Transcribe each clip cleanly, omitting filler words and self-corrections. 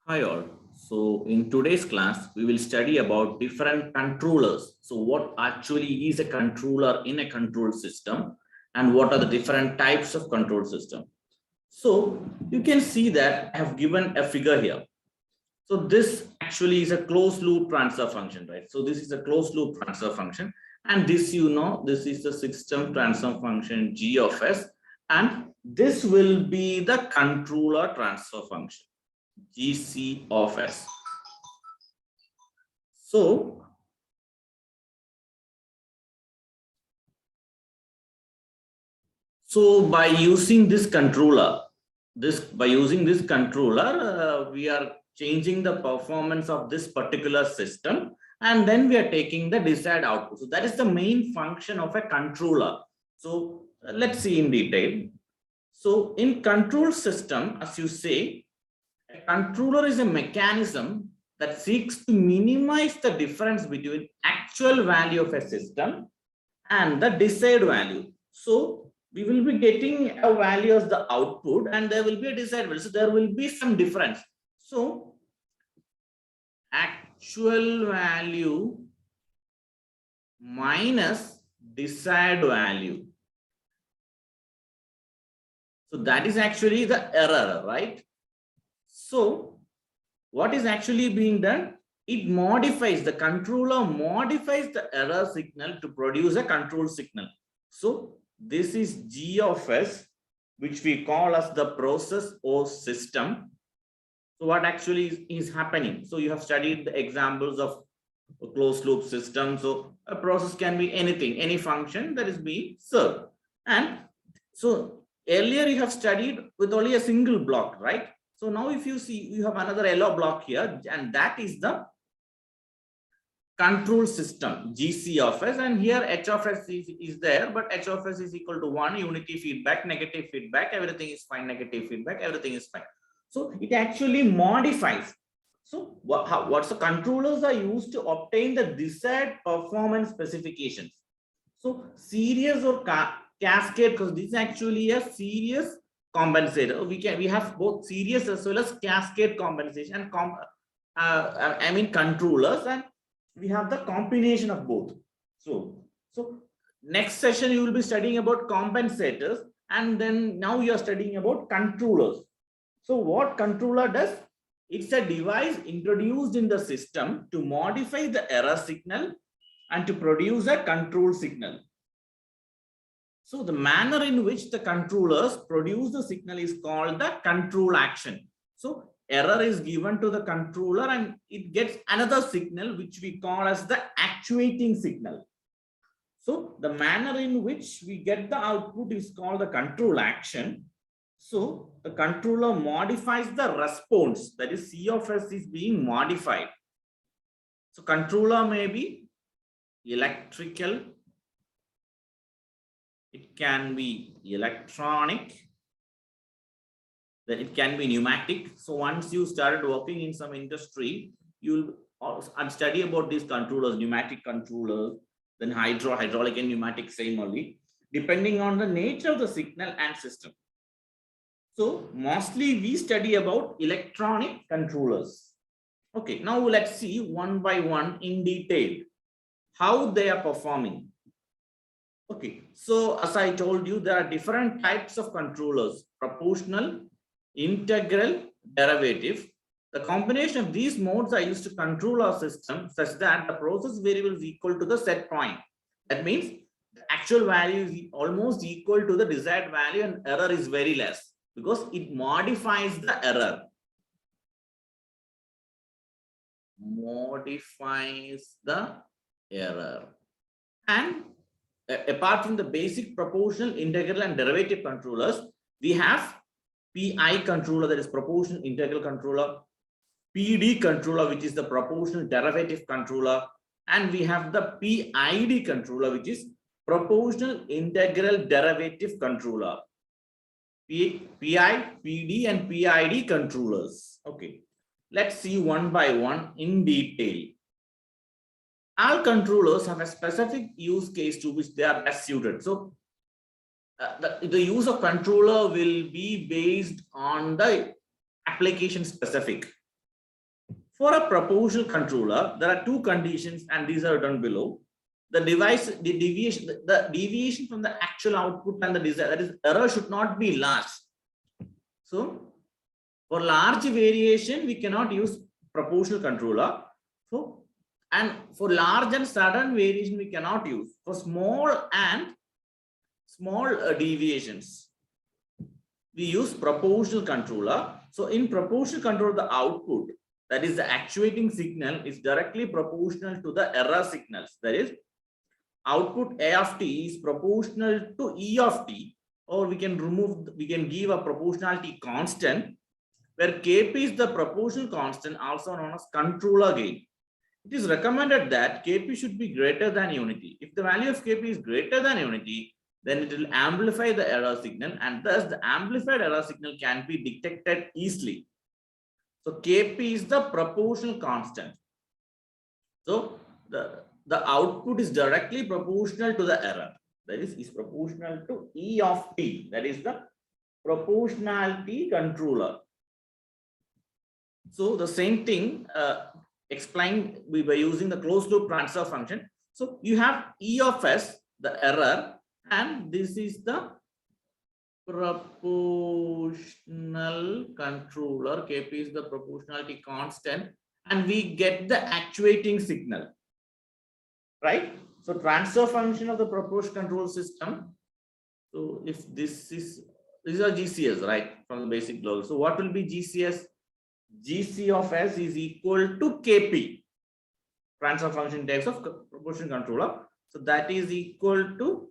Hi all. So in today's class, we will study about different controllers. So what actually is a controller in a control system and what are the different types of control system. So you can see that I have given a figure here. So this actually is a closed loop transfer function, right? So this is a closed loop transfer function. And this, this is the system transfer function G of S. And this will be the controller transfer function. GC of S. So by using this controller, we are changing the performance of this particular system, and then we are taking the desired output. So that is the main function of a controller. So let's see in detail. So in control system, as you say, a controller is a mechanism that seeks to minimize the difference between actual value of a system and the desired value. So we will be getting a value as the output and there will be a desired value. So there will be some difference. So actual value minus desired value. So that is actually the error, right? So what is actually being done? It modifies, the controller modifies the error signal to produce a control signal. So this is G of S, which we call as the process or system. So what actually is happening? So you have studied the examples of a closed loop system. So a process can be anything, any function that is being served. And so earlier you have studied with only a single block, right? So now if you see, you have another yellow block here, and that is the control system, GC of S, and here H of S is there, but H of S is equal to 1, unity feedback, negative feedback, everything is fine, negative feedback, everything is fine. So it actually modifies. So what's the controllers are used to obtain the desired performance specifications. So series or cascade, because this is actually a series compensator. We have both series as well as cascade compensation and controllers, and we have the combination of both. So next session you will be studying about compensators, and then now you are studying about controllers. So what controller does? It's a device introduced in the system to modify the error signal and to produce a control signal. So the manner in which the controllers produce the signal is called the control action. So error is given to the controller and it gets another signal which we call as the actuating signal. So the manner in which we get the output is called the control action. So the controller modifies the response, that is C of S is being modified. So controller may be electrical, it can be electronic, then it can be pneumatic. So once you started working in some industry, you'll study about these controllers, pneumatic controllers, then hydraulic and pneumatic, same only, depending on the nature of the signal and system. So mostly we study about electronic controllers. Okay, now let's see one by one in detail how they are performing. Okay, so as I told you, there are different types of controllers: proportional, integral, derivative. The combination of these modes are used to control our system such that the process variable is equal to the set point. That means the actual value is almost equal to the desired value and error is very less because it modifies the error. Modifies the error. And apart from the basic proportional, integral, and derivative controllers, we have PI controller, that is proportional integral controller, PD controller, which is the proportional derivative controller, and we have the PID controller, which is proportional integral derivative controller. PI, PD, and PID controllers. Okay, let's see one by one in detail. All controllers have a specific use case to which they are best suited. So the use of controller will be based on the application specific. For a proportional controller, there are two conditions, and these are written below. The deviation from the actual output and the desired, that is, error should not be large. So, for large variation, we cannot use proportional controller. So, and for large and sudden variation, we cannot use. For small deviations, we use proportional controller. So, in proportional controller, the output, that is the actuating signal, is directly proportional to the error signals. That is, output A of t is proportional to E of t, or we can give a proportionality constant, where Kp is the proportional constant, also known as controller gain. It is recommended that Kp should be greater than unity. If the value of Kp is greater than unity, then it will amplify the error signal, and thus the amplified error signal can be detected easily. So Kp is the proportional constant. So the output is directly proportional to the error. That is proportional to E of t. That is the proportionality controller. So the same thing explained by using the closed loop transfer function. So you have E of s, the error, and this is the proportional controller. Kp is the proportionality constant, and we get the actuating signal, right? So transfer function of the proportional control system. So if these are GCS, right, from the basic log. So what will be GCS? GC of s is equal to Kp, transfer function types of proportional controller. So that is equal to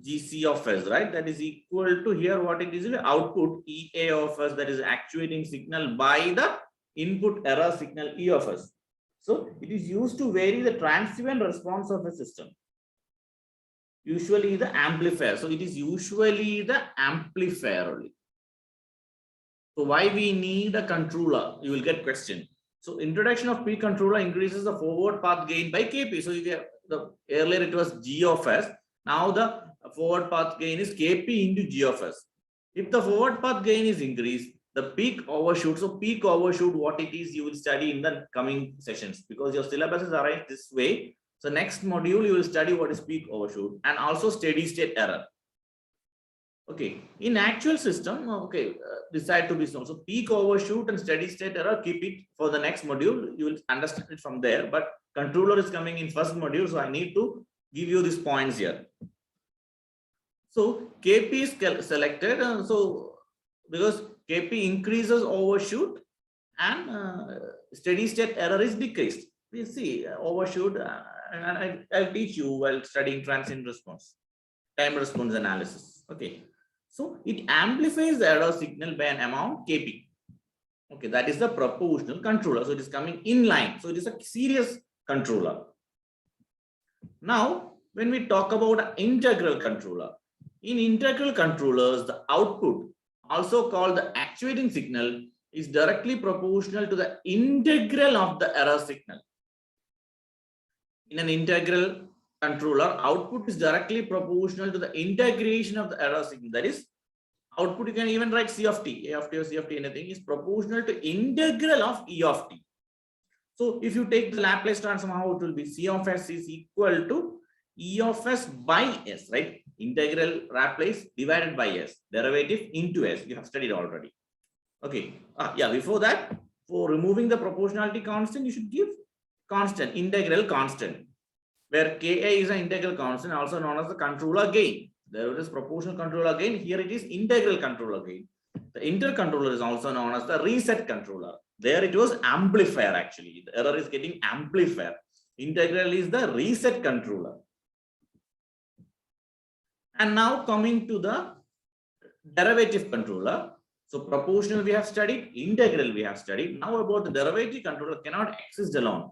GC of s, right? That is equal to, here what it is, output EA of s, that is actuating signal, by the input error signal E of s. So it is used to vary the transient response of a system. Usually the amplifier. So it is usually the amplifier only. So why we need a controller? You will get question. So introduction of P controller increases the forward path gain by Kp. So if earlier it was G of s, now the forward path gain is Kp into G of s. If the forward path gain is increased, the peak overshoot. So peak overshoot, what it is, you will study in the coming sessions, because your syllabus is arranged this way. So next module, you will study what is peak overshoot and also steady state error. Okay, in actual system, okay, decide to be so. So peak overshoot and steady state error, keep it for the next module. You will understand it from there. But controller is coming in first module, so I need to give you these points here. So Kp is selected. So because Kp increases overshoot and steady state error is decreased. We see overshoot, and I'll teach you while studying transient response, time response analysis. Okay, so it amplifies the error signal by an amount Kp. Okay, that is the proportional controller. So it is coming in line. So it is a series controller. Now, when we talk about an integral controller, in integral controllers, the output, also called the actuating signal, is directly proportional to the integral of the error signal. In an integral controller, output is directly proportional to the integration of the error signal. That is, output, you can even write C of t, A of t or C of t, anything, is proportional to integral of E of t. So if you take the Laplace transform, how it will be? C of s is equal to E of s by s, right? Integral Laplace divided by s, derivative into s. You have studied already. Okay. Yeah, before that, for removing the proportionality constant, you should give constant, integral constant, where Ka is an integral constant, also known as the controller gain. There is proportional controller gain. Here it is integral controller gain. The intercontroller is also known as the reset controller. There it was amplifier actually. The error is getting amplifier. Integral is the reset controller. And now coming to the derivative controller. So proportional we have studied, integral we have studied. Now about the derivative controller cannot exist alone.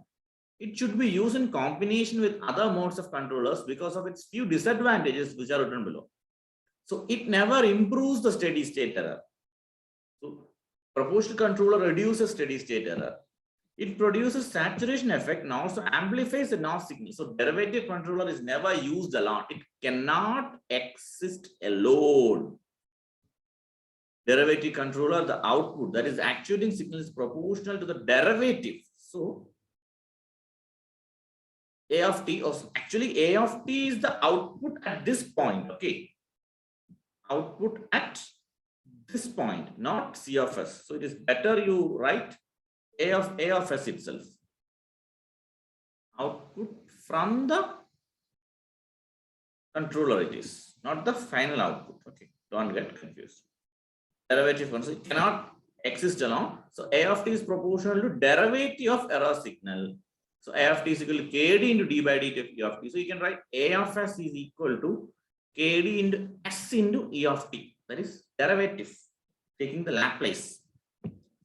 It should be used in combination with other modes of controllers because of its few disadvantages which are written below. So it never improves the steady state error. So proportional controller reduces steady state error. It produces saturation effect and also amplifies the noise signal. So derivative controller is never used alone. It cannot exist alone. Derivative controller, the output, that is actuating signal, is proportional to the derivative. So A of t, actually A of t is the output at this point. Okay. Output at this point, not C of S. So it is better you write A of S itself. Output from the controller it is, not the final output. Okay. Don't get confused. Derivative function cannot exist alone. So A of t is proportional to derivative of error signal. So A of t is equal to KD into D by dt of E of t. So you can write A of S is equal to KD into S into E of t. That is derivative, taking the Laplace.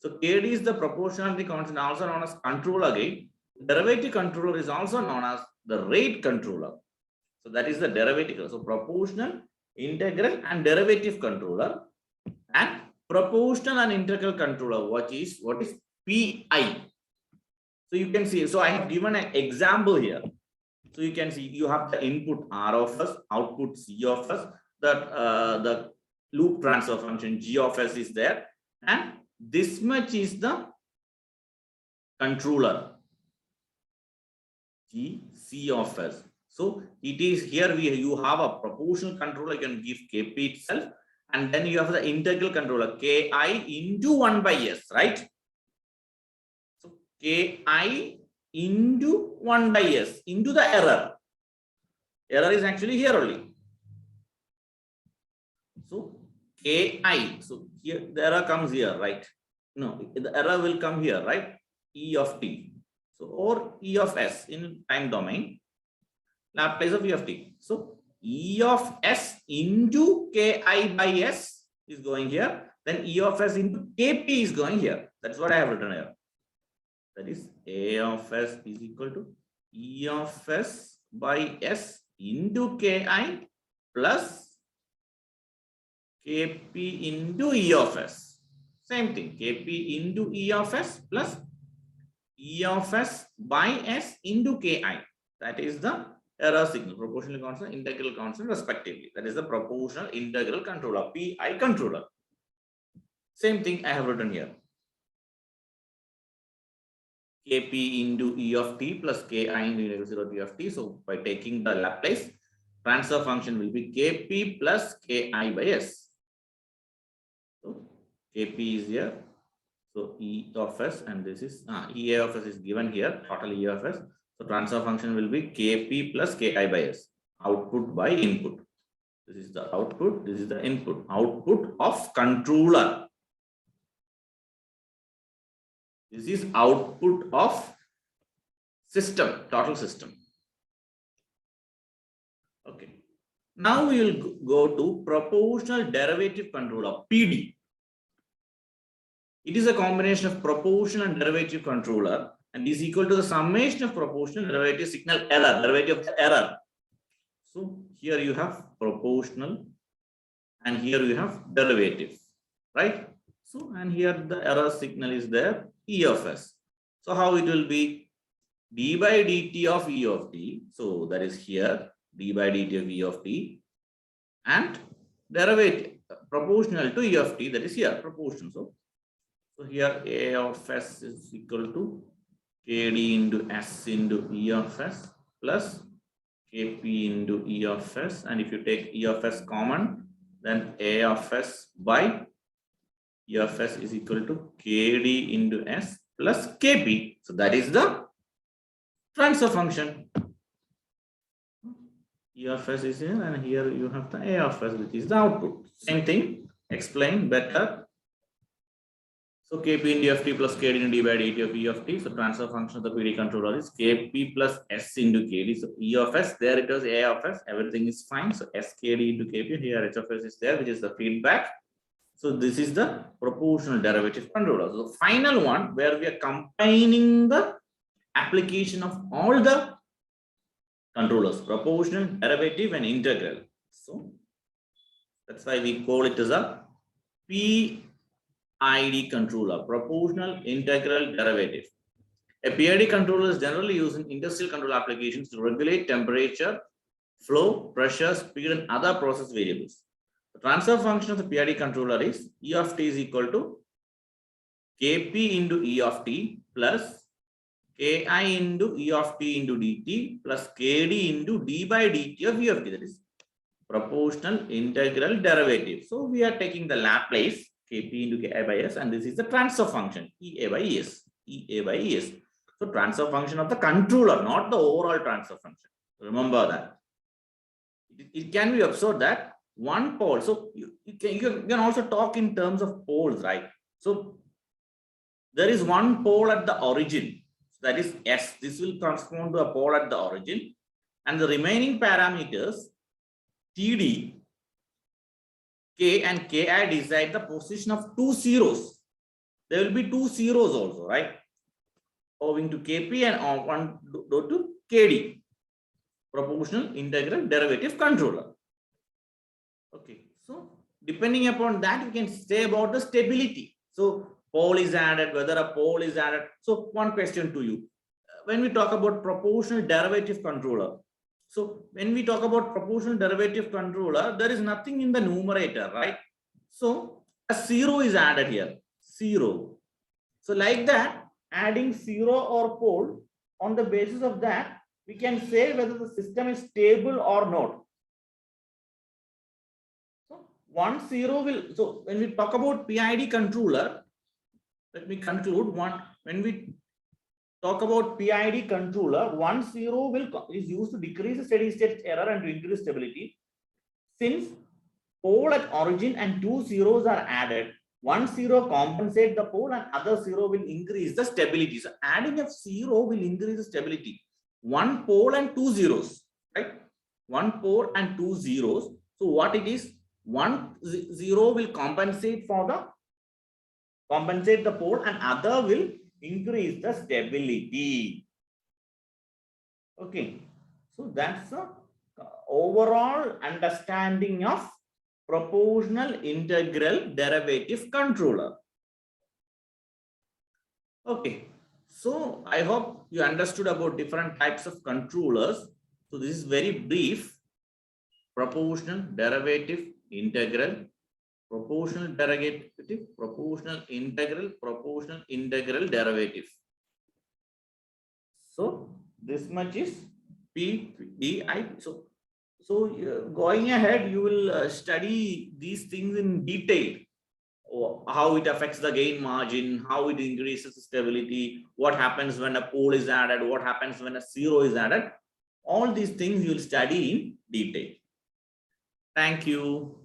So KD is the proportionality constant, also known as controller gain. Derivative controller is also known as the rate controller. So that is the derivative. So proportional, integral, and derivative controller, and proportional and integral controller. What is PI? So you can see. So I have given an example here. So you can see you have the input R of S, output C of S. That the loop transfer function G of S is there, and this much is the controller G C of S. So it is here you have a proportional controller, you can give Kp itself, and then you have the integral controller Ki into 1 by S, right? So Ki into 1 by S into the error. Error is actually here only. So Ki, so here the error comes here, right? No, the error will come here, right? E of t. So or E of S in time domain, Laplace of E of t. So E of S into Ki by S is going here. Then E of S into Kp is going here. That's what I have written here. That is A of S is equal to E of S by S into Ki plus Kp into E of S. Same thing. Kp into E of S plus E of S by S into Ki. That is the error signal, proportional constant, integral constant, respectively. That is the proportional integral controller, PI controller. Same thing I have written here. Kp into E of t plus Ki into E0 T of t. So by taking the Laplace, transfer function will be Kp plus Ki by S. So Kp is here. So E of S, and this is E of S is given here, total E of S. So transfer function will be Kp plus Ki by S. Output by input. This is the output, this is the input. Output of controller. This is output of system, total system. Okay. Now we will go to proportional derivative controller, PD. It is a combination of proportional and derivative controller and is equal to the summation of proportional derivative signal error, derivative of the error. So here you have proportional and here you have derivative, right? So, and here the error signal is there, E of S. So how it will be? D by dt of E of t. So that is here, d by dt of E of t, and derivative proportional to E of t, that is here, proportional. So here A of S is equal to KD into S into E of S plus Kp into E of S. And if you take E of S common, then A of S by E of S is equal to KD into S plus Kp. So that is the transfer function. E of S is here, and here you have the A of S, which is the output. Same thing, explain better. So Kp into ft plus Kd into d by dt of E of t. So transfer function of the PD controller is Kp plus S into Kd. So E of S, there it was A of S, everything is fine. So Skd into Kp, here H of S is there, which is the feedback. So this is the proportional derivative controller. So the final one where we are combining the application of all the controllers, proportional, derivative, and integral. So that's why we call it as a PID controller, proportional, integral, derivative. A PID controller is generally used in industrial control applications to regulate temperature, flow, pressure, speed, and other process variables. The transfer function of the PID controller is E of t is equal to Kp into E of t plus Ki into E of t into dt plus kd into d by dt of E of t. That is proportional integral derivative. So we are taking the Laplace Kp into Ki by S, and this is the transfer function Ea by Es. Ea by Es. So transfer function of the controller, not the overall transfer function. Remember that. It can be observed that one pole. So you can also talk in terms of poles, right? So there is one pole at the origin. That is S. This will correspond to a pole at the origin, and the remaining parameters TD, K and Ki decide the position of two zeros. There will be two zeros also, right? Owing to Kp and one due to Kd. Proportional integral derivative controller. Okay, so depending upon that, we can say about the stability. So pole is added, whether a pole is added. So one question to you. When we talk about proportional derivative controller, so when we talk about proportional derivative controller, there is nothing in the numerator, right? So a zero is added here, zero. So like that, adding zero or pole, on the basis of that, we can say whether the system is stable or not. So one zero will, so when we talk about PID controller, let me conclude one. When we talk about PID controller, 1 0 is used to decrease the steady state error and to increase stability. Since pole at origin and two zeros are added, 1 0 compensate the pole and other zero will increase the stability. So adding a zero will increase the stability. One pole and two zeros, right? One pole and two zeros. So what it is? 1 0 will compensate the pole and other will increase the stability. Okay, so that's the overall understanding of proportional integral derivative controller. Okay, so I hope you understood about different types of controllers. So this is very brief. Proportional derivative integral, proportional derivative, proportional integral derivative. So this much is PDI. So going ahead, you will study these things in detail. How it affects the gain margin, how it increases stability, what happens when a pole is added, what happens when a zero is added. All these things you will study in detail. Thank you.